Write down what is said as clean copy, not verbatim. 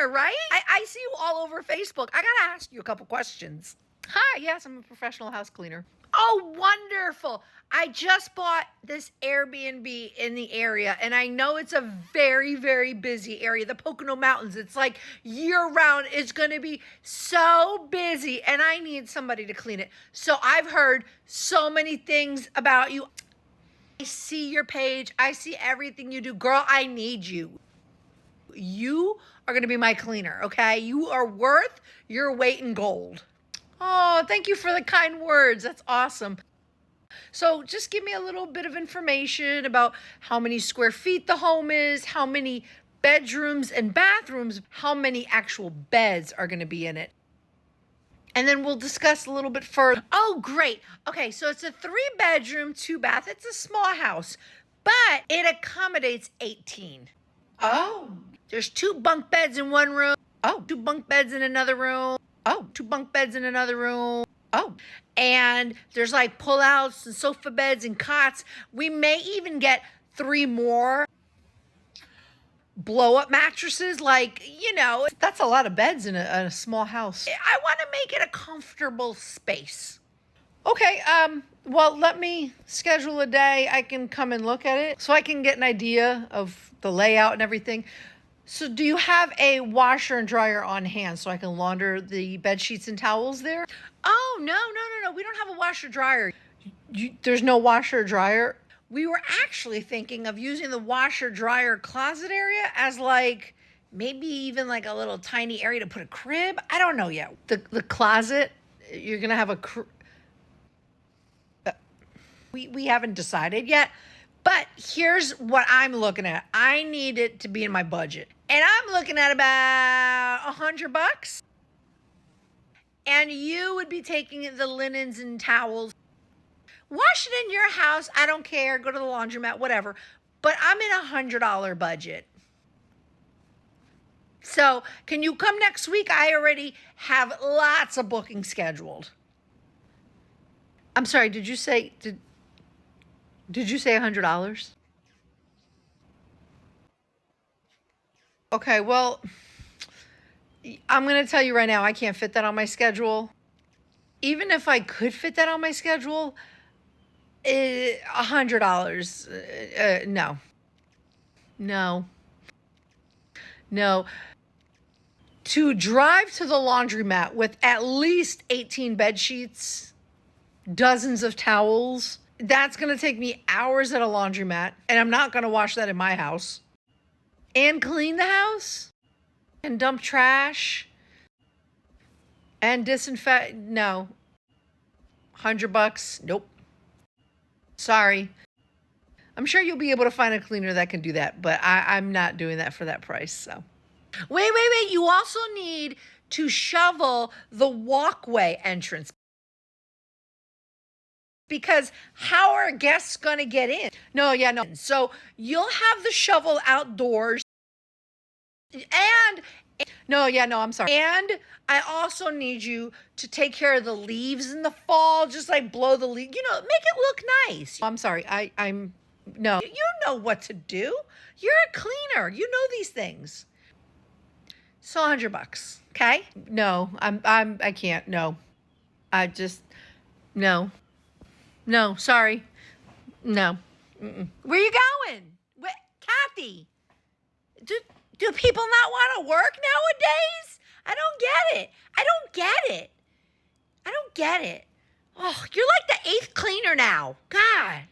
cleaner, right? I see you all over Facebook. I gotta ask you a couple questions. Hi, yes, I'm a professional house cleaner. Oh, wonderful. I just bought this Airbnb in the area, and I know it's a very, very busy area. The Pocono Mountains, it's like year round. It's going to be so busy, and I need somebody to clean it. So I've heard so many things about you. I see your page. I see everything you do. Girl, I need you. You are going to be my cleaner, okay? You are worth your weight in gold. Oh, thank you for the kind words. That's awesome. So just give me a little bit of information about how many square feet the home is, how many bedrooms and bathrooms, how many actual beds are going to be in it. And then we'll discuss a little bit further. Oh, great. Okay, so it's a 3-bedroom, 2-bath. It's a small house, but it accommodates 18. Oh. There's 2 bunk beds in one room. Oh, 2 bunk beds in another room. Oh, 2 bunk beds in another room. Oh, and there's like pull-outs and sofa beds and cots. We may even get 3 more blow-up mattresses. Like, That's a lot of beds in a small house. I want to make it a comfortable space. Okay, well, let me schedule a day. I can come and look at it so I can get an idea of the layout and everything. So do you have a washer and dryer on hand so I can launder the bed sheets and towels there? Oh, no. We don't have a washer dryer. There's no washer or dryer? We were actually thinking of using the washer dryer closet area as like maybe even like a little tiny area to put a crib. I don't know yet. The closet, you're going to have We haven't decided yet. But here's what I'm looking at. I need it to be in my budget. And I'm looking at about $100. And you would be taking the linens and towels. Wash it in your house. I don't care. Go to the laundromat, whatever. But I'm in $100 budget. So can you come next week? I already have lots of bookings scheduled. I'm sorry, did you say $100? Okay, well, I'm going to tell you right now, I can't fit that on my schedule. Even if I could fit that on my schedule, $100. No. To drive to the laundromat with at least 18 bed sheets, dozens of towels, that's going to take me hours at a laundromat, and I'm not going to wash that in my house. And clean the house, and dump trash, and disinfect. No. $100. Nope. Sorry. I'm sure you'll be able to find a cleaner that can do that, but I'm not doing that for that price, so. Wait. You also need to shovel the walkway entrance. Because how are guests going to get in? No. So you'll have the shovel outdoors. And I'm sorry. And I also need you to take care of the leaves in the fall. Just like blow the leaves, make it look nice. I'm sorry. No. You know what to do. You're a cleaner. You know these things. So $100, okay? No, I can't. No. No, sorry. No. Mm-mm. Where you going? Kathy, do people not want to work nowadays? I don't get it. Oh, you're like the 8th cleaner now. God.